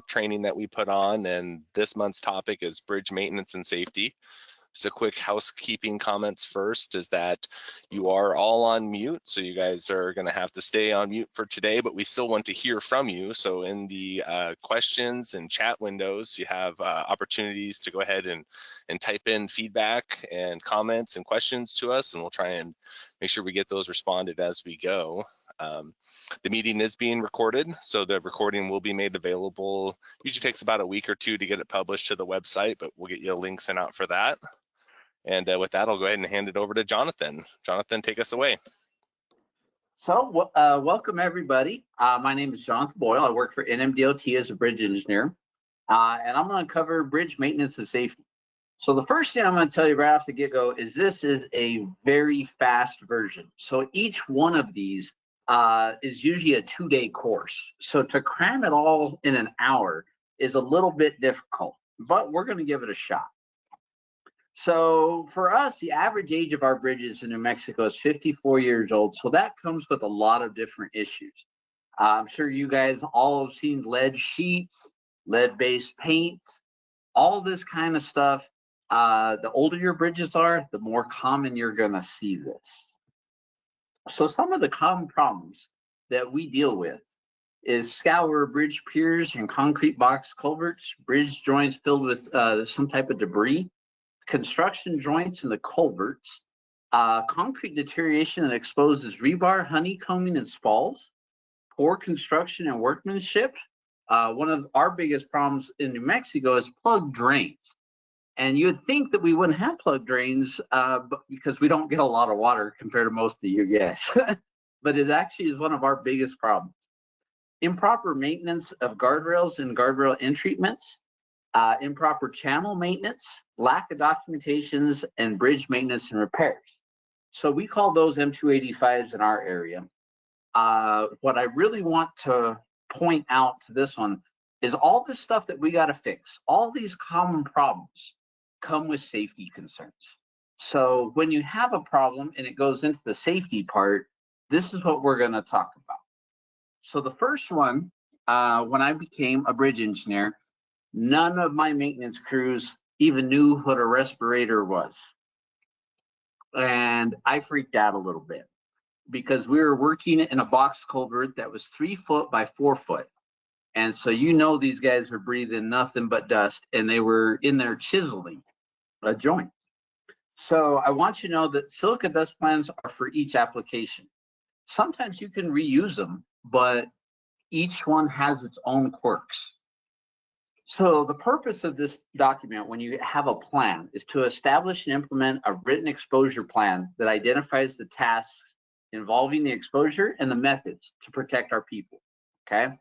training that we put on, and this month's topic is bridge maintenance and safety. So quick housekeeping comments first is that you are all on mute, so you guys are going to have to stay on mute for today, but we still want to hear from you. So in the questions and chat windows, you have opportunities to go ahead and type in feedback and comments and questions to us, and we'll try and make sure we get those responded as we go. The meeting is being recorded, so the recording will be made available. Usually takes about a week or two to get it published to the website, but we'll get you a link sent out for that. And with that, I'll go ahead and hand it over to Jonathan. Jonathan, take us away. So welcome everybody. My name is Jonathan Boyle. I work for NMDOT as a bridge engineer, and I'm going to cover bridge maintenance and safety. So the first thing I'm going to tell you right off the get-go is this is a very fast version. So each one of these is usually a 2-day course. So to cram it all in an hour is a little bit difficult, but we're going to give it a shot. So for us, the average age of our bridges in New Mexico is 54 years old. So that comes with a lot of different issues. I'm sure you guys all have seen lead sheets, lead-based paint, all this kind of stuff. The older your bridges are, the more common you're going to see this. So some of the common problems that we deal with is scour bridge piers and concrete box culverts, bridge joints filled with some type of debris, construction joints in the culverts, concrete deterioration that exposes rebar, honeycombing, and spalls, poor construction and workmanship. One of our biggest problems in New Mexico is plugged drains. And you would think that we wouldn't have plugged drains because we don't get a lot of water compared to most of you guys. But it actually is one of our biggest problems. Improper maintenance of guardrails and guardrail end treatments, improper channel maintenance, lack of documentations, and bridge maintenance and repairs. So we call those M285s in our area. What I really want to point out to this one is all this stuff that we got to fix. All these common problems come with safety concerns. So when you have a problem and it goes into the safety part, this is what we're going to talk about. So the first one, when I became a bridge engineer, none of my maintenance crews even knew what a respirator was. And I freaked out a little bit because we were working in a box culvert that was 3 foot by 4 foot. And so you know these guys are breathing nothing but dust, and they were in there chiseling a joint. So I want you to know that silica dust plans are for each application. Sometimes you can reuse them, but each one has its own quirks. So the purpose of this document, when you have a plan, is to establish and implement a written exposure plan that identifies the tasks involving the exposure and the methods to protect our people, okay?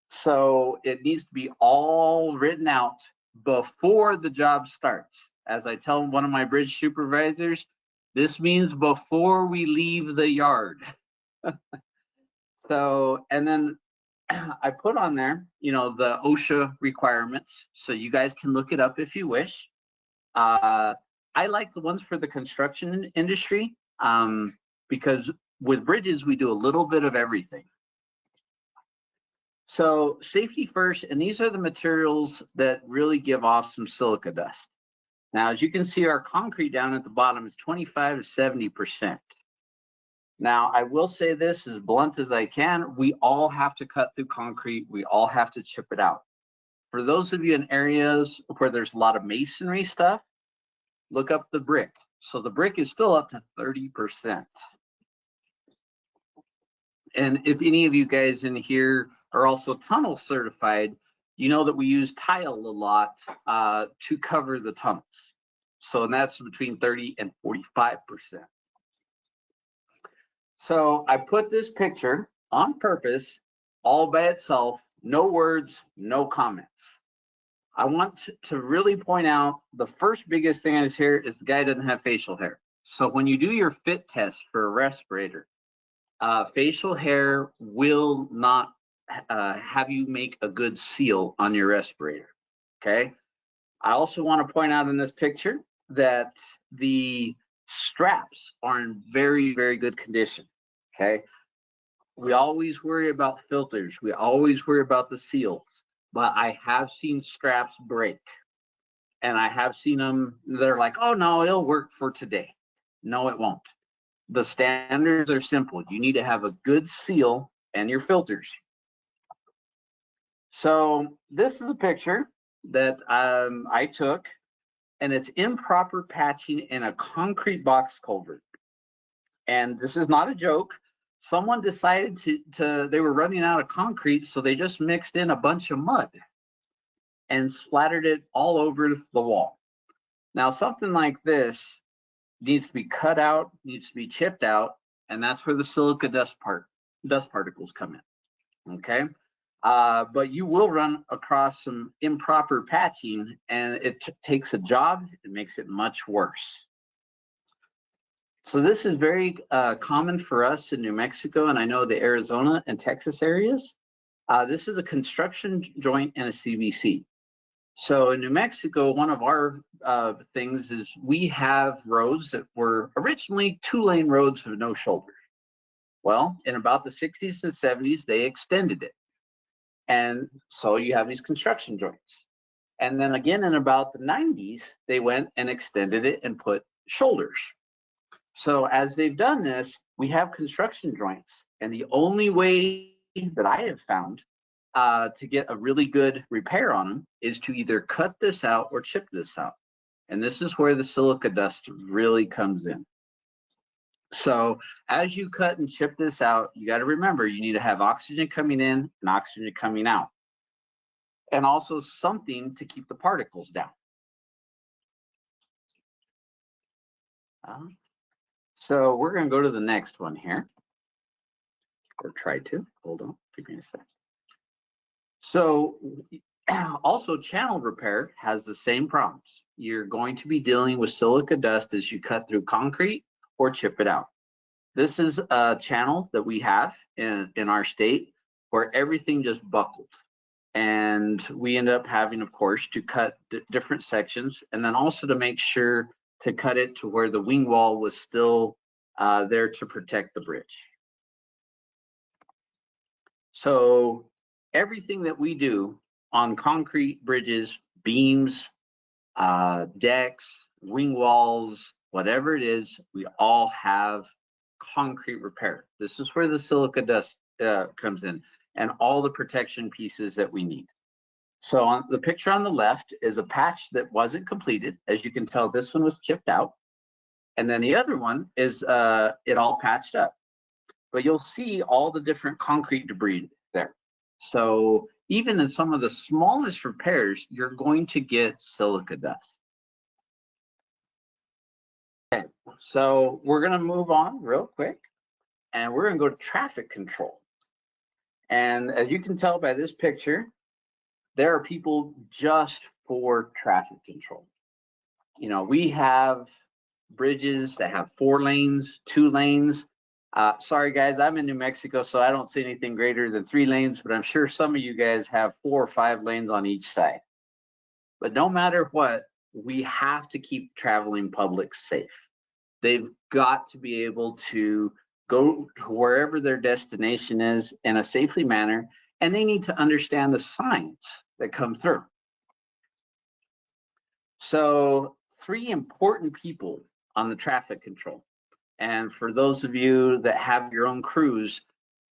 So it needs to be all written out before the job starts. As I tell one of my bridge supervisors, this means before we leave the yard. So, and then I put on there, you know, the OSHA requirements, so you guys can look it up if you wish. I like the ones for the construction industry because with bridges, we do a little bit of everything. So safety first, and these are the materials that really give off some silica dust. Now, as you can see, our concrete down at the bottom is 25 to 70%. Now, I will say this as blunt as I can, we all have to cut through concrete. We all have to chip it out. For those of you in areas where there's a lot of masonry stuff, look up the brick. So the brick is still up to 30%. And if any of you guys in here are also tunnel certified, you know that we use tile a lot to cover the tunnels. So and that's between 30 and 45%. So I put this picture on purpose, all by itself, no words, no comments. I want to really point out the first biggest thing is here is the guy doesn't have facial hair. So when you do your fit test for a respirator, facial hair will not have you make a good seal on your respirator, okay? I also want to point out in this picture that the straps are in very, very good condition, okay? We always worry about filters. We always worry about the seals. but I have seen straps break. And I have seen them, they're like, oh no, it'll work for today. No, it won't. The standards are simple. You need to have a good seal and your filters. So this is a picture that I took, and it's improper patching in a concrete box culvert. And this is not a joke. Someone decided they were running out of concrete, so they just mixed in a bunch of mud and splattered it all over the wall. Now, something like this needs to be cut out, needs to be chipped out, and that's where the silica dust particles come in, okay? But you will run across some improper patching, and it takes a job, it makes it much worse. So this is very common for us in New Mexico, and I know the Arizona and Texas areas. This is a construction joint and a CVC. So in New Mexico, one of our things is we have roads that were originally 2-lane roads with no shoulders. Well, in about the 60s and 70s, they extended it. And so you have these construction joints. And then again, in about the 90s, they went and extended it and put shoulders. So as they've done this, we have construction joints. And the only way that I have found to get a really good repair on them is to either cut this out or chip this out. And this is where the silica dust really comes in. So as you cut and chip this out, you got to remember you need to have oxygen coming in and oxygen coming out. And also something to keep the particles down. So we're going to go to the next one here. Or try to. Hold on. Give me a sec. So also channel repair has the same problems. You're going to be dealing with silica dust as you cut through concrete or chip it out. This is a channel that we have in our state where everything just buckled. And we end up having, of course, to cut different sections, and then also to make sure to cut it to where the wing wall was still there to protect the bridge. So everything that we do on concrete bridges, beams, decks, wing walls, whatever it is, we all have concrete repair. This is where the silica dust comes in, and all the protection pieces that we need. So on the picture on the left is a patch that wasn't completed. As you can tell, this one was chipped out. And then the other one is it all patched up. But you'll see all the different concrete debris there. So even in some of the smallest repairs, you're going to get silica dust. Okay, so we're going to move on real quick, and we're going to go to traffic control. And as you can tell by this picture, there are people just for traffic control. You know, we have bridges that have 4 lanes, 2 lanes. Sorry guys, I'm in New Mexico, so I don't see anything greater than 3 lanes, but I'm sure some of you guys have 4 or 5 lanes on each side. But no matter what, we have to keep traveling public safe. They've got to be able to go to wherever their destination is in a safely manner, and they need to understand the signs that come through. So 3 important people on the traffic control. And for those of you that have your own crews,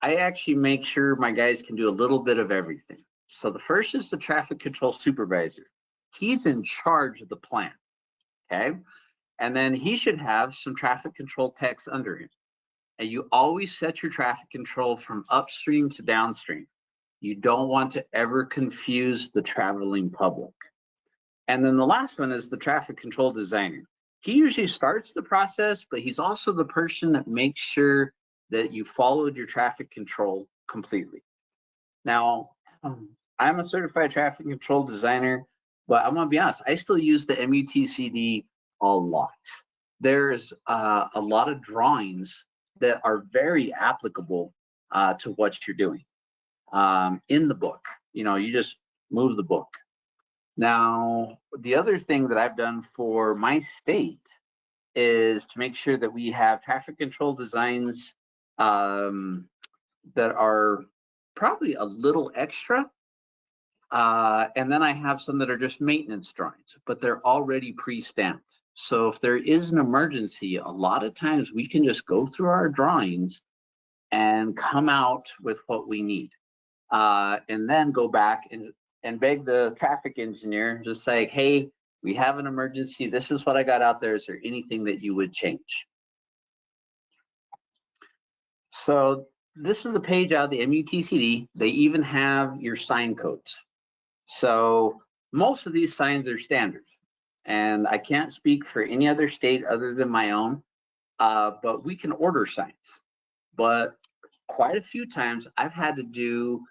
I actually make sure my guys can do a little bit of everything. So the first is the traffic control supervisor. He's in charge of the plan, okay? And then he should have some traffic control techs under him. And you always set your traffic control from upstream to downstream. You don't want to ever confuse the traveling public. And then the last one is the traffic control designer. He usually starts the process, but he's also the person that makes sure that you followed your traffic control completely. Now, I'm a certified traffic control designer, but I'm gonna be honest, I still use the MUTCD a lot. There's a lot of drawings that are very applicable to what you're doing in the book. You know, you just move the book. Now, the other thing that I've done for my state is to make sure that we have traffic control designs that are probably a little extra And then I have some that are just maintenance drawings, but they're already pre-stamped. So if there is an emergency, a lot of times we can just go through our drawings and come out with what we need. And then go back and beg the traffic engineer, just say, hey, we have an emergency. This is what I got out there. Is there anything that you would change? So this is a page out of the MUTCD. They even have your sign codes. So most of these signs are standard. And I can't speak for any other state other than my own, but we can order signs. But quite a few times I've had to do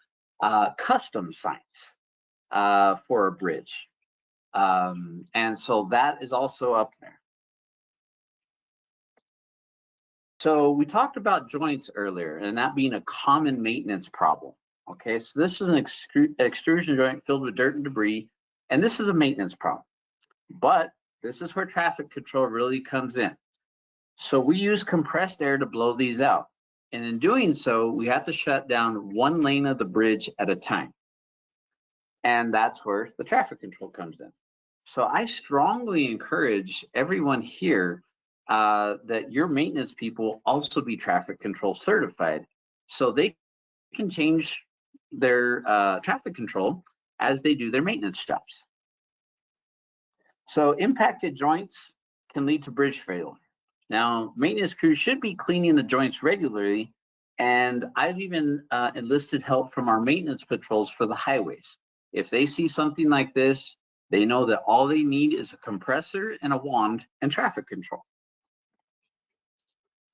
custom signs for a bridge. And so that is also up there. So we talked about joints earlier, and that being a common maintenance problem. Okay, so this is an extrusion joint filled with dirt and debris, and this is a maintenance problem. But this is where traffic control really comes in. So we use compressed air to blow these out. And in doing so, we have to shut down one lane of the bridge at a time. And that's where the traffic control comes in. So I strongly encourage everyone here that your maintenance people also be traffic control certified, so they can change their traffic control as they do their maintenance jobs. So impacted joints can lead to bridge failure. Now, maintenance crews should be cleaning the joints regularly, and I've even enlisted help from our maintenance patrols for the highways. If they see something like this, they know that all they need is a compressor and a wand and traffic control.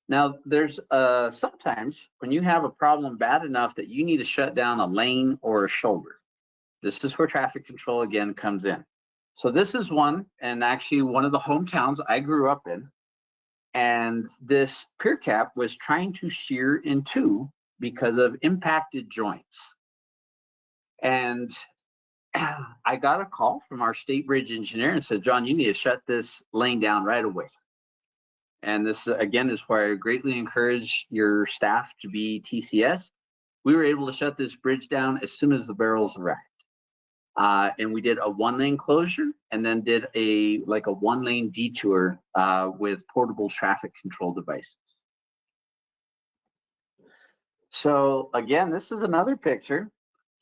Now, there's sometimes when you have a problem bad enough that you need to shut down a lane or a shoulder. This is where traffic control again comes in. So this is one, and actually one of the hometowns I grew up in. And this pier cap was trying to shear in two because of impacted joints. And I got a call from our state bridge engineer and said, John, you need to shut this lane down right away. And this, again, is where I greatly encourage your staff to be TCS. We were able to shut this bridge down as soon as the barrels arrived. And we did a one-lane closure and then did a one-lane detour with portable traffic control devices. So again, this is another picture.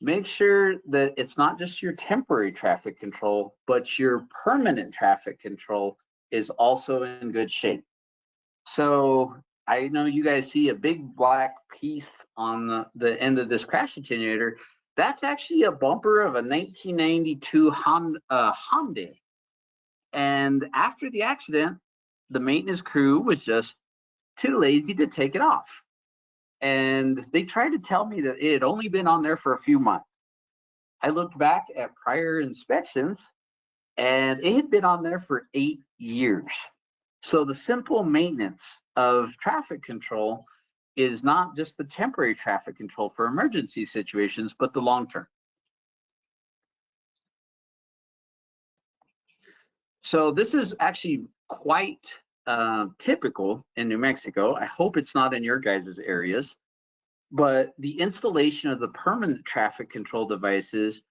Make sure that it's not just your temporary traffic control, but your permanent traffic control is also in good shape. So I know you guys see a big black piece on the end of this crash attenuator. That's actually a bumper of a 1992 Hyundai. And after the accident, the maintenance crew was just too lazy to take it off. And they tried to tell me that it had only been on there for a few months. I looked back at prior inspections, and it had been on there for 8 years. So the simple maintenance of traffic control is not just the temporary traffic control for emergency situations, but the long term. So this is actually quite typical in New Mexico. I hope it's not in your guys' areas, but the installation of the permanent traffic control devices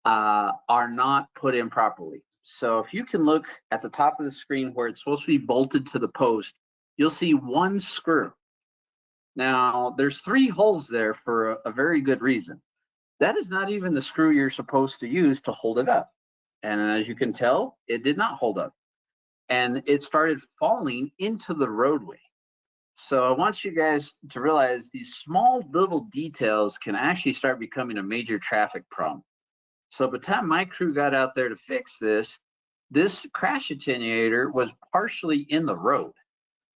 are not put in properly. So if you can look at the top of the screen where it's supposed to be bolted to the post, you'll see one screw. Now, there's 3 holes there for a very good reason. That is not even the screw you're supposed to use to hold it up. And as you can tell, it did not hold up. And it started falling into the roadway. So I want you guys to realize these small little details can actually start becoming a major traffic problem. So by the time my crew got out there to fix this, this crash attenuator was partially in the road.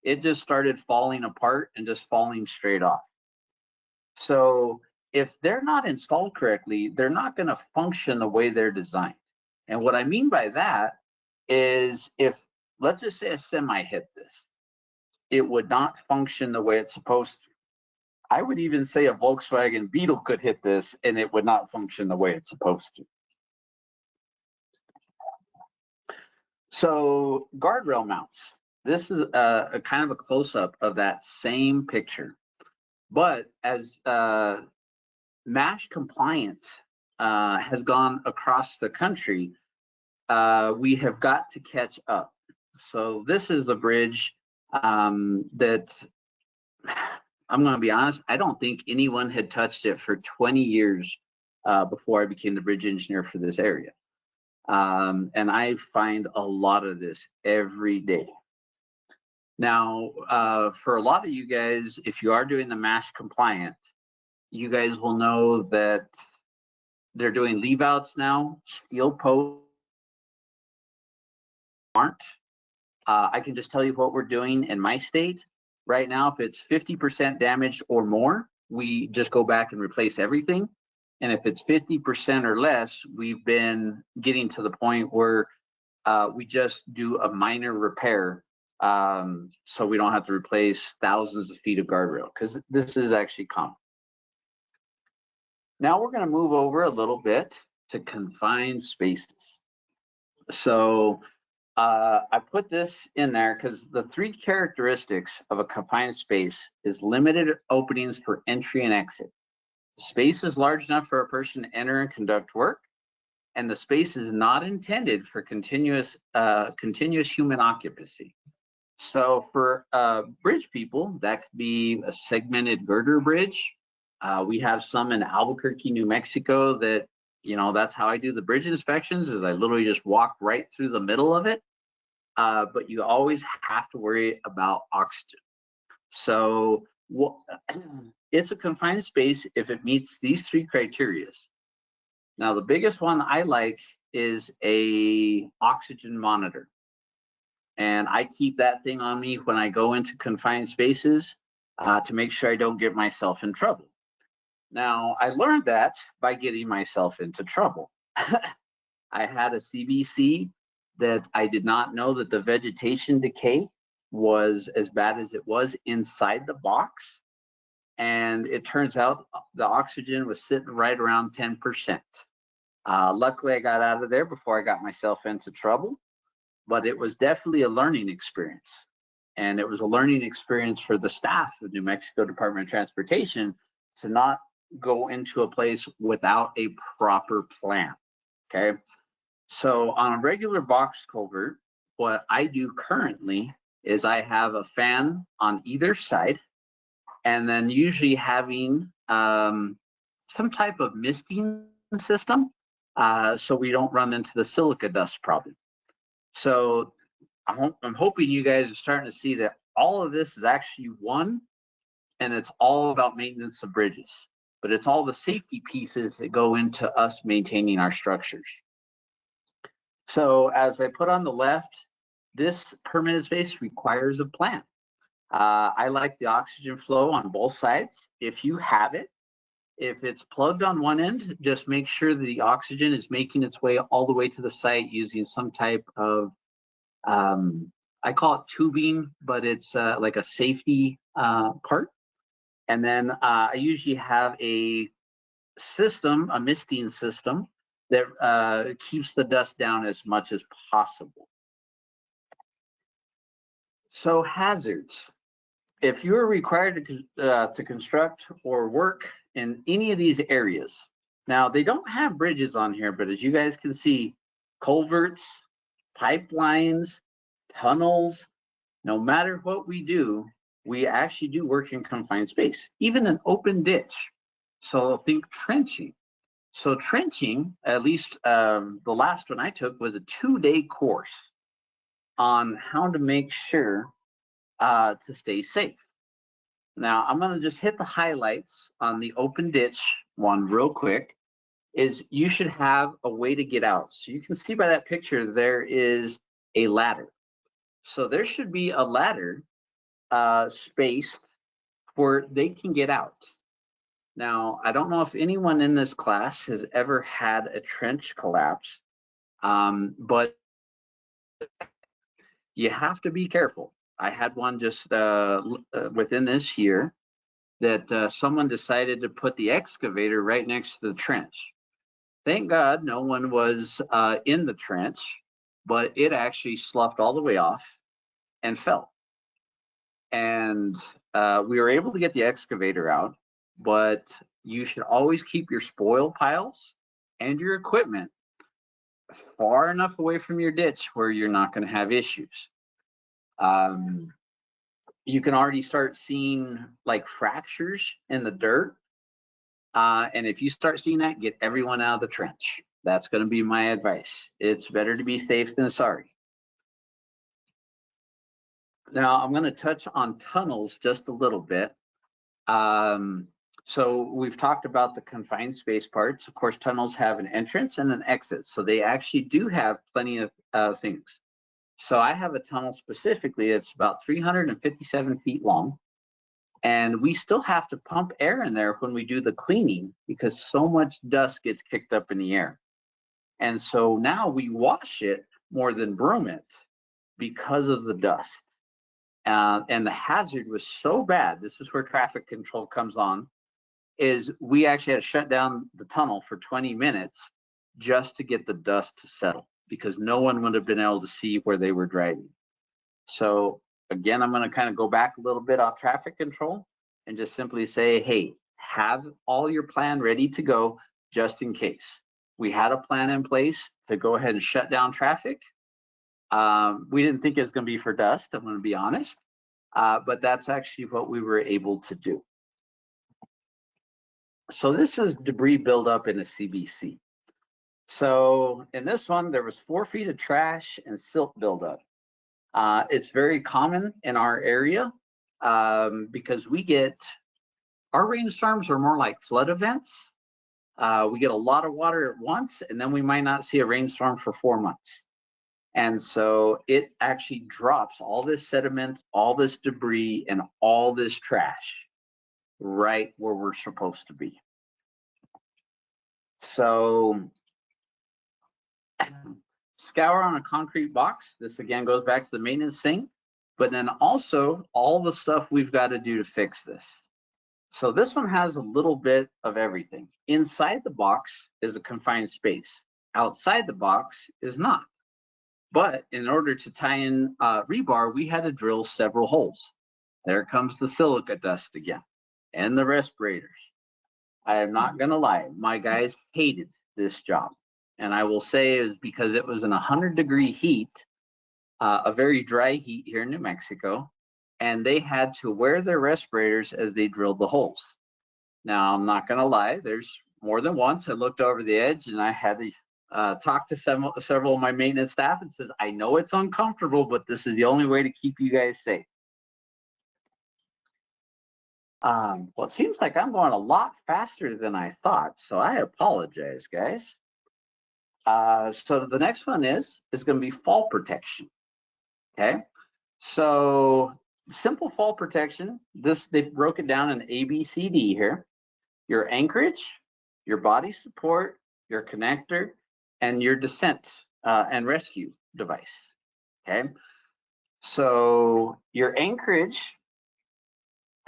It just started falling apart and just falling straight off. So if they're not installed correctly, they're not going to function the way they're designed. And what I mean by that is if, let's just say a semi hit this, it would not function the way it's supposed to. I would even say a Volkswagen Beetle could hit this and it would not function the way it's supposed to. So guardrail mounts. This is a kind of a close-up of that same picture. But as MASH compliant has gone across the country, we have got to catch up. So this is a bridge that, I'm going to be honest, I don't think anyone had touched it for 20 years before I became the bridge engineer for this area. And I find a lot of this every day. Now, for a lot of you guys, if you are doing the MASH compliant, you guys will know that they're doing leave outs now. Steel posts aren't. I can just tell you what we're doing in my state. Right now, if it's 50% damaged or more, we just go back and replace everything. And if it's 50% or less, we've been getting to the point where we just do a minor repair, so we don't have to replace thousands of feet of guardrail, because this is actually common. Now we're going to move over a little bit to confined spaces. So I put this in there because the three characteristics of a confined space is limited openings for entry and exit. The space is large enough for a person to enter and conduct work, and the space is not intended for continuous human occupancy. So for bridge people, that could be a segmented girder bridge. We have some in Albuquerque, New Mexico that, you know, that's how I do the bridge inspections, is I literally just walk right through the middle of it. But you always have to worry about oxygen. So it's a confined space if it meets these three criteria. Now, the biggest one I like is a oxygen monitor. And I keep that thing on me when I go into confined spaces to make sure I don't get myself in trouble. Now, I learned that by getting myself into trouble. I had a CBC that I did not know that the vegetation decay was as bad as it was inside the box. And it turns out the oxygen was sitting right around 10%. Luckily, I got out of there before I got myself into trouble, but it was definitely a learning experience. And it was a learning experience for the staff of New Mexico Department of Transportation to not go into a place without a proper plan, okay? So on a regular box culvert, what I do currently is I have a fan on either side, and then usually having some type of misting system so we don't run into the silica dust problem. So I'm hoping you guys are starting to see that all of this is actually one, and it's all about maintenance of bridges, but it's all the safety pieces that go into us maintaining our structures. So as I put on the left, this permitted space requires a plan. I like the oxygen flow on both sides. If you have it, if it's plugged on one end, just make sure that the oxygen is making its way all the way to the site using some type of, I call it tubing, but it's like a safety part. And then I usually have a system, a misting system, that keeps the dust down as much as possible. So hazards. If you're required to construct or work in any of these areas, now they don't have bridges on here, but as you guys can see, culverts, pipelines, tunnels, no matter what we do, we actually do work in confined space, even an open ditch. So think trenching. So trenching, at least the last one I took, was a 2-day course on how to make sure to stay safe. Now, I'm going to just hit the highlights on the open ditch one real quick. Is you should have a way to get out. So you can see by that picture, there is a ladder. So there should be a ladder spaced where they can get out. Now, I don't know if anyone in this class has ever had a trench collapse, but you have to be careful. I had one just within this year that someone decided to put the excavator right next to the trench. Thank God no one was in the trench, but it actually sloughed all the way off and fell. And we were able to get the excavator out, but you should always keep your spoil piles and your equipment far enough away from your ditch where you're not going to have issues. You can already start seeing like fractures in the dirt. And if you start seeing that, get everyone out of the trench. That's going to be my advice. It's better to be safe than sorry. Now, I'm going to touch on tunnels just a little bit. So we've talked about the confined space parts. Of course, tunnels have an entrance and an exit. So they actually do have plenty of things. So I have a tunnel specifically, it's about 357 feet long. And we still have to pump air in there when we do the cleaning because so much dust gets kicked up in the air. And so now we wash it more than broom it because of the dust. And the hazard was so bad, this is where traffic control comes on, is we actually had to shut down the tunnel for 20 minutes just to get the dust to settle because no one would have been able to see where they were driving. So again, I'm going to kind of go back a little bit on traffic control and just simply say, hey, have all your plan ready to go just in case. We had a plan in place to go ahead and shut down traffic. We didn't think it was going to be for dust, I'm going to be honest, but that's actually what we were able to do. So this is debris buildup in a CBC. So in this one, there was 4 feet of trash and silt buildup. It's very common in our area because we get, our rainstorms are more like flood events. We get a lot of water at once, and then we might not see a rainstorm for 4 months. And so it actually drops all this sediment, all this debris, and all this trash right where we're supposed to be. So scour on a concrete box. This again goes back to the maintenance thing, but then also all the stuff we've got to do to fix this. So this one has a little bit of everything. Inside the box is a confined space. Outside the box is not. But in order to tie in rebar, we had to drill several holes. There comes the silica dust again and the respirators. I am not going to lie, my guys hated this job. And I will say it was because it was in 100-degree heat, a very dry heat here in New Mexico, and they had to wear their respirators as they drilled the holes. Now, I'm not going to lie, there's more than once I looked over the edge and I had to talk to several of my maintenance staff and says, I know it's uncomfortable, but this is the only way to keep you guys safe. Well, it seems like I'm going a lot faster than I thought, so I apologize, guys. So the next one is going to be fall protection. Okay, so simple fall protection. They broke it down in A, B, C, D here. Your anchorage, your body support, your connector, and your descent and rescue device. Okay, so your anchorage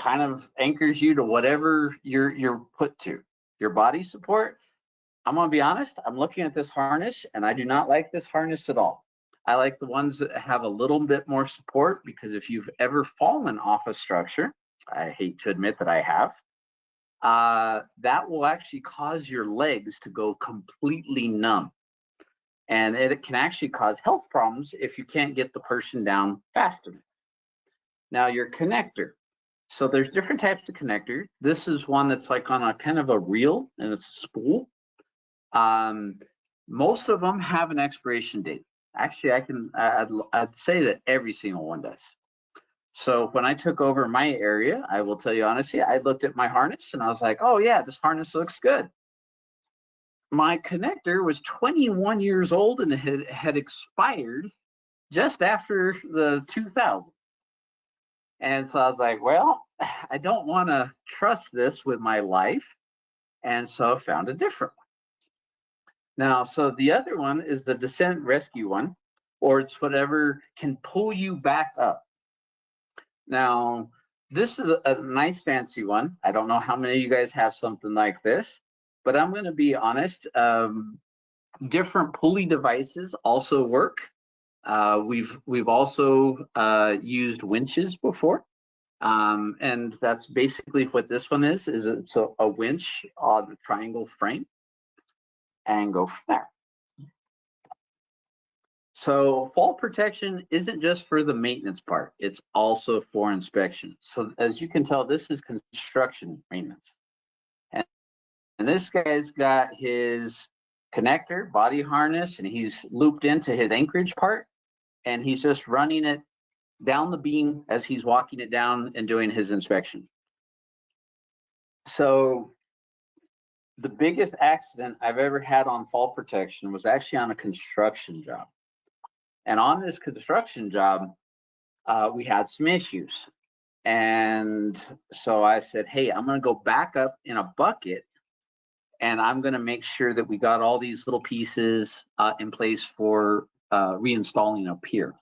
kind of anchors you to whatever you're put to. Your body support, I'm gonna be honest, I'm looking at this harness and I do not like this harness at all. I like the ones that have a little bit more support because if you've ever fallen off a structure, I hate to admit that I have, that will actually cause your legs to go completely numb. And it can actually cause health problems if you can't get the person down fast enough. Now your connector. So there's different types of connector. This is one that's like on a kind of a reel and it's a spool. Most of them have an expiration date. Actually, I'd say that every single one does. So when I took over my area, I will tell you honestly, I looked at my harness and I was like, oh yeah, this harness looks good. My connector was 21 years old and it had expired just after the 2000. And so I was like, well, I don't want to trust this with my life. And so I found a different one. Now, so the other one is the descent rescue one, or it's whatever can pull you back up. Now, this is a nice fancy one. I don't know how many of you guys have something like this, but I'm going to be honest. Different pulley devices also work. We've also used winches before, and that's basically what this one is it's a winch on a triangle frame. and go from there. So fall protection isn't just for the maintenance part, it's also for inspection. So as you can tell, this is construction maintenance. And this guy's got his connector, body harness, and he's looped into his anchorage part, and he's just running it down the beam as he's walking it down and doing his inspection. So the biggest accident I've ever had on fall protection was actually on a construction job. And on this construction job, we had some issues. And so I said, hey, I'm going to go back up in a bucket and I'm going to make sure that we got all these little pieces in place for reinstalling up here.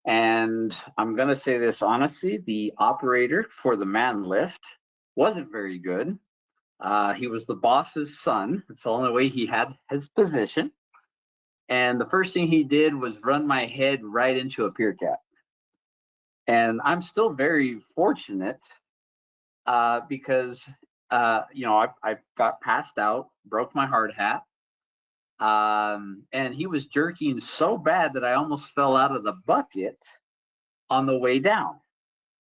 And I'm going to say this honestly, the operator for the man lift wasn't very good. He was the boss's son. It's the only way he had his position. And the first thing he did was run my head right into a pier cap. And I'm still very fortunate because, you know, I got passed out, broke my hard hat. And he was jerking so bad that I almost fell out of the bucket on the way down.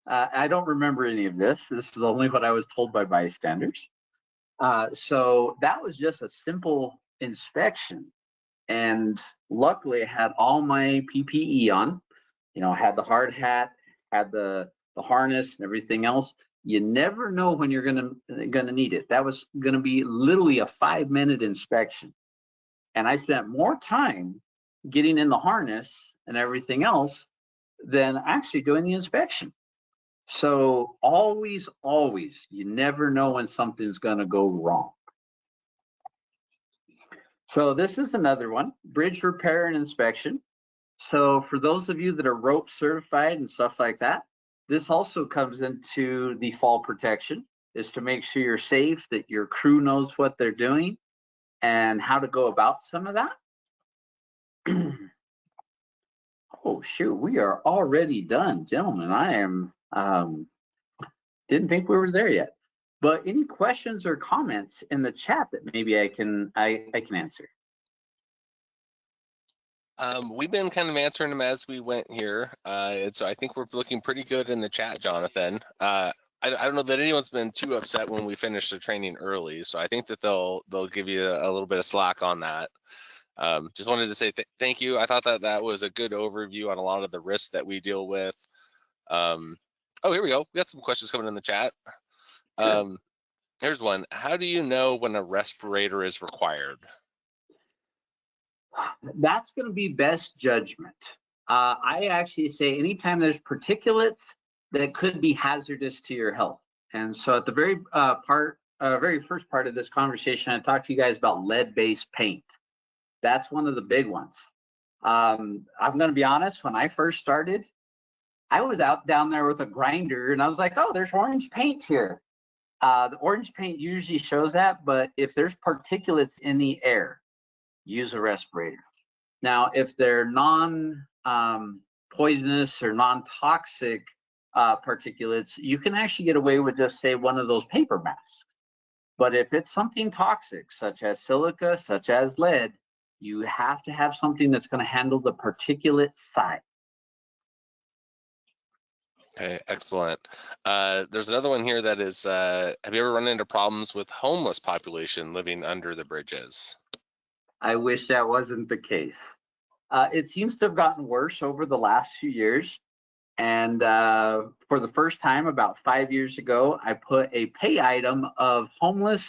I don't remember any of this. This is only what I was told by bystanders. So that was just a simple inspection. And luckily I had all my PPE on, you know, had the hard hat, had the harness and everything else. You never know when you're gonna need it. That was gonna be literally a 5-minute inspection. And I spent more time getting in the harness and everything else than actually doing the inspection. So always, you never know when something's gonna go wrong. So this is another one, bridge repair and inspection. So for those of you that are rope certified and stuff like that, this also comes into the fall protection, is to make sure you're safe, that your crew knows what they're doing and how to go about some of that. Oh shoot, we are already done, gentlemen. I am didn't think we were there yet. But any questions or comments in the chat that maybe I can answer? We've been kind of answering them as we went here. And so I think we're looking pretty good in the chat, Jonathan. I don't know that anyone's been too upset when we finish the training early. So I think that they'll give you a little bit of slack on that. Just wanted to say thank you. I thought that was a good overview on a lot of the risks that we deal with. Oh, here we go. We got some questions coming in the chat. Here's one. How do you know when a respirator is required? That's going to be best judgment. I actually say anytime there's particulates that could be hazardous to your health. And so at the very first part of this conversation, I talked to you guys about lead-based paint. That's one of the big ones. I'm going to be honest, when I first started, I was out down there with a grinder and I was like, oh, there's orange paint here. The orange paint usually shows that, but if there's particulates in the air, use a respirator. Now, if they're non-poisonous or non-toxic particulates, you can actually get away with just say one of those paper masks. But if it's something toxic, such as silica, such as lead, you have to have something that's going to handle the particulate side. Okay, excellent. There's another one here that is, have you ever run into problems with homeless population living under the bridges? I wish that wasn't the case. It seems to have gotten worse over the last few years. And for the first time about 5 years ago, I put a pay item of homeless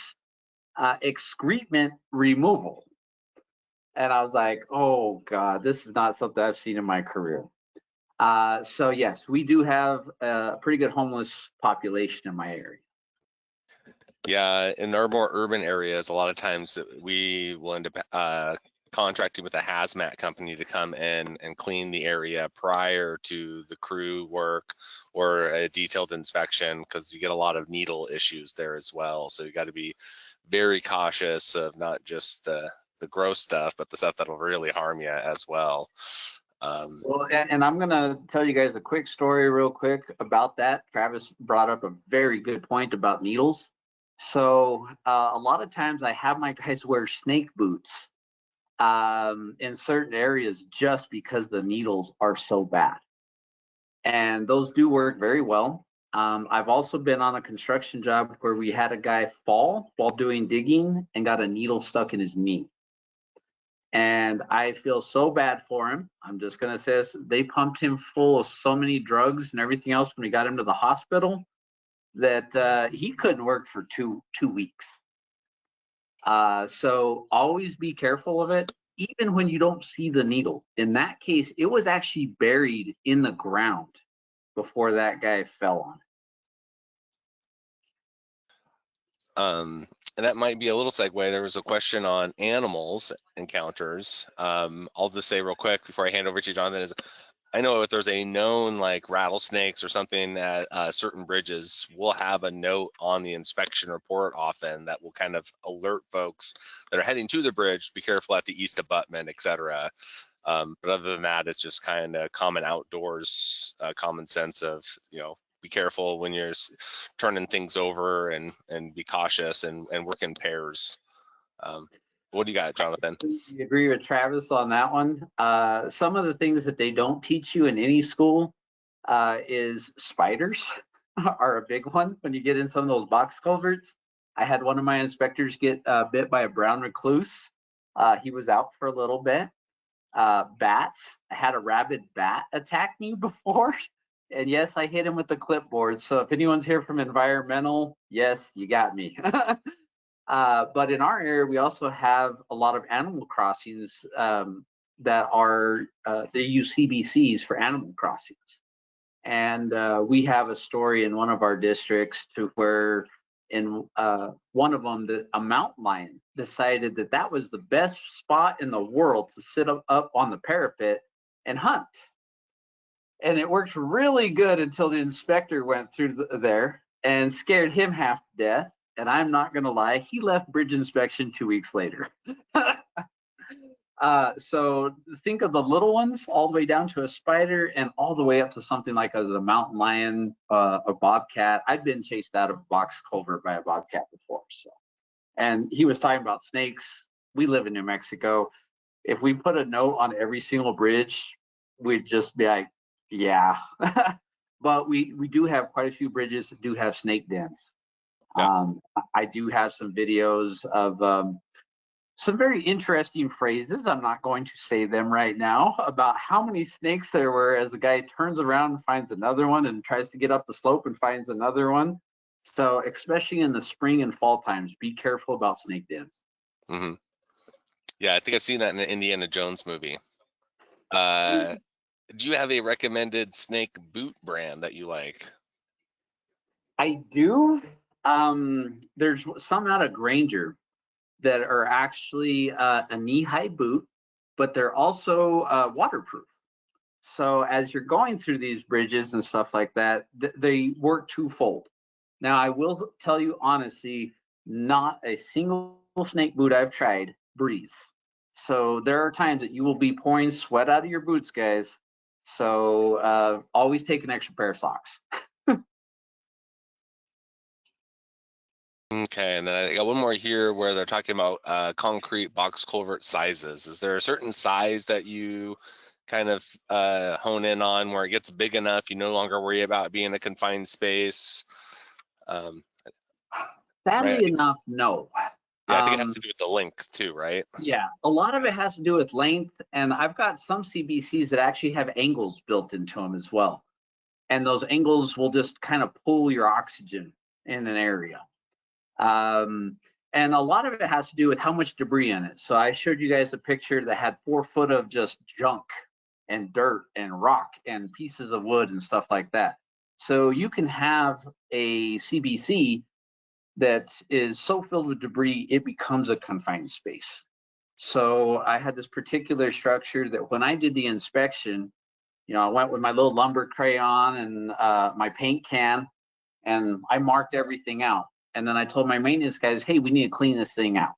excrement removal. And I was like, oh God, this is not something I've seen in my career. So yes, we do have a pretty good homeless population in my area. Yeah, in our more urban areas, a lot of times we will end up contracting with a hazmat company to come in and clean the area prior to the crew work or a detailed inspection, because you get a lot of needle issues there as well. So you got to be very cautious of not just the gross stuff, but the stuff that'll really harm you as well. Well, and I'm going to tell you guys a quick story real quick about that. Travis brought up a very good point about needles. So a lot of times I have my guys wear snake boots in certain areas just because the needles are so bad. And those do work very well. I've also been on a construction job where we had a guy fall while doing digging and got a needle stuck in his knee. And I feel so bad for him. I'm just going to say this. They pumped him full of so many drugs and everything else when we got him to the hospital that he couldn't work for two weeks. So always be careful of it, even when you don't see the needle. In that case, it was actually buried in the ground before that guy fell on it. And that might be a little segue. There was a question on animals encounters. I'll just say real quick before I hand over to you, Jonathan, is I know if there's a known like rattlesnakes or something at certain bridges, we'll have a note on the inspection report often that will kind of alert folks that are heading to the bridge, be careful at the east abutment, etc. But other than that, it's just kind of common outdoors, common sense of, be careful when you're turning things over and be cautious and work in pairs. What do you got, Jonathan? I agree with Travis on that one. Some of the things that they don't teach you in any school is spiders are a big one when you get in some of those box culverts. I had one of my inspectors get bit by a brown recluse. He was out for a little bit. Bats. I had a rabid bat attack me before. And yes, I hit him with the clipboard. So if anyone's here from environmental, yes, you got me. But in our area, we also have a lot of animal crossings that are, they use CBCs for animal crossings. And we have a story in one of our districts to where in one of them, a mountain lion decided that that was the best spot in the world to sit up on the parapet and hunt. And it worked really good until the inspector went through there and scared him half to death. And I'm not going to lie, he left bridge inspection 2 weeks later. So think of the little ones all the way down to a spider and all the way up to something like a mountain lion, a bobcat. I've been chased out of a box culvert by a bobcat before. So, and he was talking about snakes. We live in New Mexico. If we put a note on every single bridge, we'd just be like, yeah. But we do have quite a few bridges that do have snake dens. Yeah. I do have some videos of some very interesting phrases. I'm not going to say them right now about how many snakes there were as the guy turns around and finds another one and tries to get up the slope and finds another one. So especially in the spring and fall times, be careful about snake dens. Mm-hmm. Yeah, I think I've seen that in the Indiana Jones movie. Do you have a recommended snake boot brand that you like? I do. There's some out of Granger that are actually a knee-high boot, but they're also waterproof. So as you're going through these bridges and stuff like that, they work twofold. Now, I will tell you honestly, not a single snake boot I've tried breathes. So there are times that you will be pouring sweat out of your boots, guys. So always take an extra pair of socks. Okay, and then I got one more here where they're talking about concrete box culvert sizes. Is there a certain size that you kind of hone in on where it gets big enough, you no longer worry about being a confined space? Sadly right? Enough, no. Yeah, I think it has to do with the length too, right? Yeah, a lot of it has to do with length, and I've got some CBCs that actually have angles built into them as well. And those angles will just kind of pull your oxygen in an area. And a lot of it has to do with how much debris in it. So I showed you guys a picture that had 4 foot of just junk and dirt and rock and pieces of wood and stuff like that. So you can have a CBC that is so filled with debris, it becomes a confined space. So I had this particular structure that when I did the inspection, I went with my little lumber crayon and my paint can, and I marked everything out. And then I told my maintenance guys, hey, we need to clean this thing out.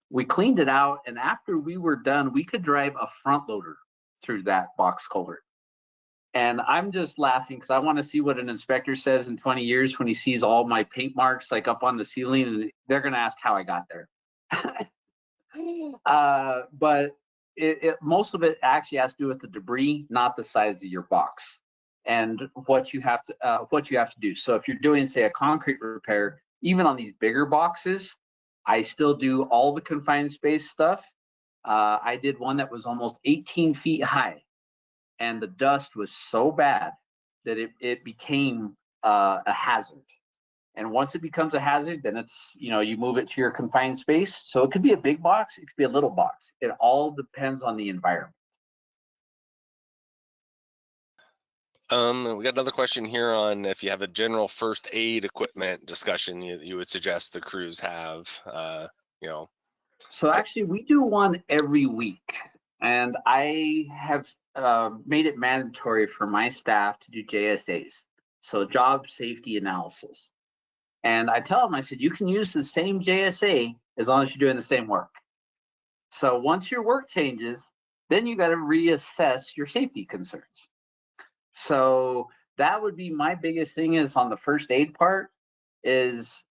We cleaned it out, and after we were done, we could drive a front loader through that box culvert. And I'm just laughing because I want to see what an inspector says in 20 years when he sees all my paint marks like up on the ceiling, and they're going to ask how I got there. But most of it actually has to do with the debris, not the size of your box and what you have to do. So if you're doing, say, a concrete repair, even on these bigger boxes, I still do all the confined space stuff. I did one that was almost 18 feet high, and the dust was so bad that it became a hazard. And once it becomes a hazard, then it's, you move it to your confined space. So it could be a big box, it could be a little box. It all depends on the environment. We got another question here on if you have a general first aid equipment discussion you would suggest the crews have, So actually, we do one every week, and I have made it mandatory for my staff to do JSAs, so job safety analysis. And I tell them, I said, you can use the same JSA as long as you're doing the same work. So once your work changes, then you got to reassess your safety concerns. So that would be my biggest thing is on the first aid part is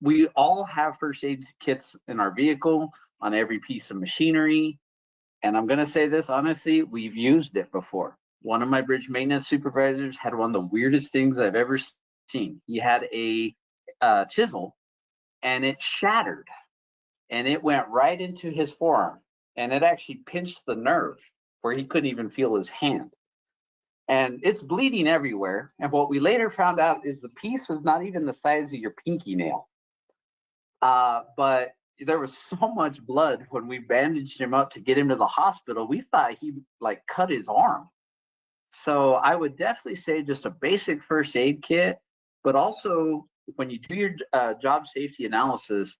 we all have first aid kits in our vehicle on every piece of machinery. And I'm going to say this honestly, we've used it before. One of my bridge maintenance supervisors had one of the weirdest things I've ever seen. He had a chisel, and it shattered, and it went right into his forearm, and it actually pinched the nerve where he couldn't even feel his hand. And it's bleeding everywhere. And what we later found out is the piece was not even the size of your pinky nail. But there was so much blood when we bandaged him up to get him to the hospital. We thought he like cut his arm. So I would definitely say just a basic first aid kit, but also when you do your job safety analysis,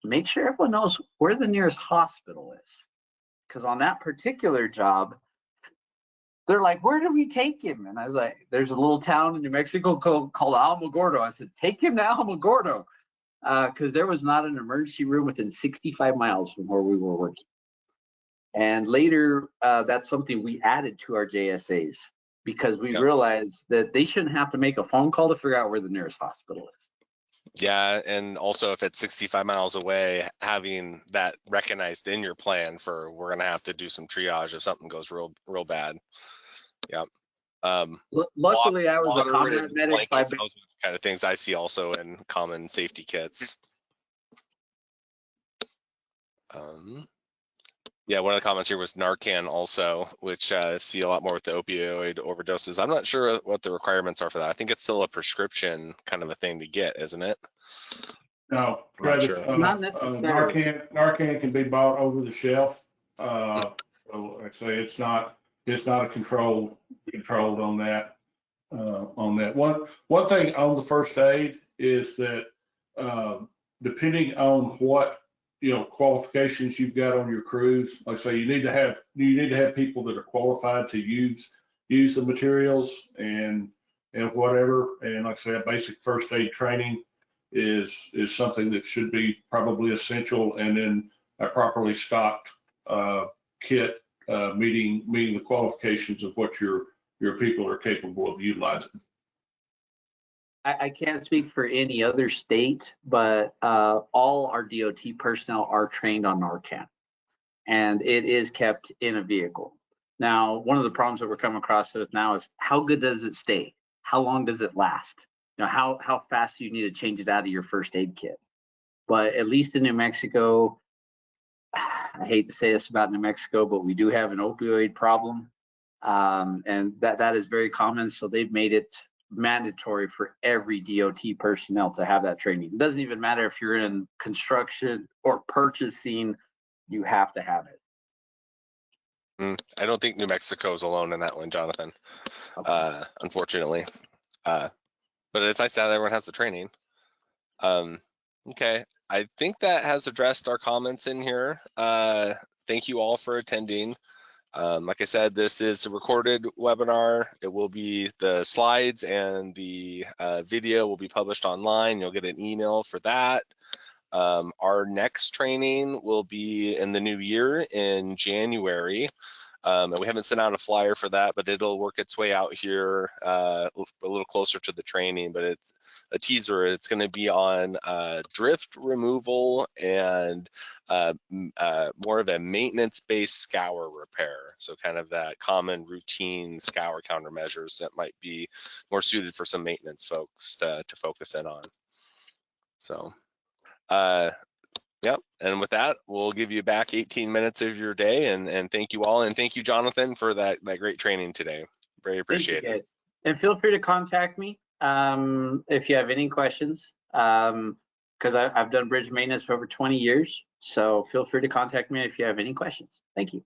make sure everyone knows where the nearest hospital is. Because on that particular job, they're like, where do we take him? And I was like, there's a little town in New Mexico called Alamogordo. I said, take him to Alamogordo. Because there was not an emergency room within 65 miles from where we were working. And later, that's something we added to our JSAs because we realized that they shouldn't have to make a phone call to figure out where the nearest hospital is. Yeah, and also if it's 65 miles away, having that recognized in your plan for we're gonna have to do some triage if something goes real bad. Yeah. Luckily, I was a combat medic. Those kind of things I see also in common safety kits. Yeah, one of the comments here was Narcan also, which I see a lot more with the opioid overdoses. I'm not sure what the requirements are for that. I think it's still a prescription kind of a thing to get, isn't it? No, Travis, not necessarily. Narcan can be bought over the shelf. So like I say, it's not a controlled on that. One thing on the first aid is that depending on what qualifications you've got on your crews, like I say, you need to have people that are qualified to use the materials and whatever. And like I said, basic first aid training is something that should be probably essential, and then a properly stocked kit meeting the qualifications of what your people are capable of utilizing. I can't speak for any other state, but all our DOT personnel are trained on Narcan, and it is kept in a vehicle. Now, one of the problems that we're coming across now is how good does it stay? How long does it last? How fast do you need to change it out of your first aid kit? But at least in New Mexico, I hate to say this about New Mexico, but we do have an opioid problem, and that is very common. So they've made it mandatory for every DOT personnel to have that training. It doesn't even matter if you're in construction or purchasing, you have to have it. I don't think New Mexico is alone in that one, Jonathan, unfortunately. But it's nice that everyone has the training. Okay, I think that has addressed our comments in here. Thank you all for attending. Like I said, this is a recorded webinar. It will be the slides and the video will be published online. You'll get an email for that. Our next training will be in the new year in January. And we haven't sent out a flyer for that, but it'll work its way out here a little closer to the training. But it's a teaser. It's going to be on drift removal and more of a maintenance-based scour repair. So kind of that common routine scour countermeasures that might be more suited for some maintenance folks to focus in on. So, yep. And with that, we'll give you back 18 minutes of your day, and thank you all, and thank you, Jonathan, for that great training today. Very appreciated. Thank you, guys. And feel free to contact me if you have any questions, because I've done bridge maintenance for over 20 years. So feel free to contact me if you have any questions. Thank you.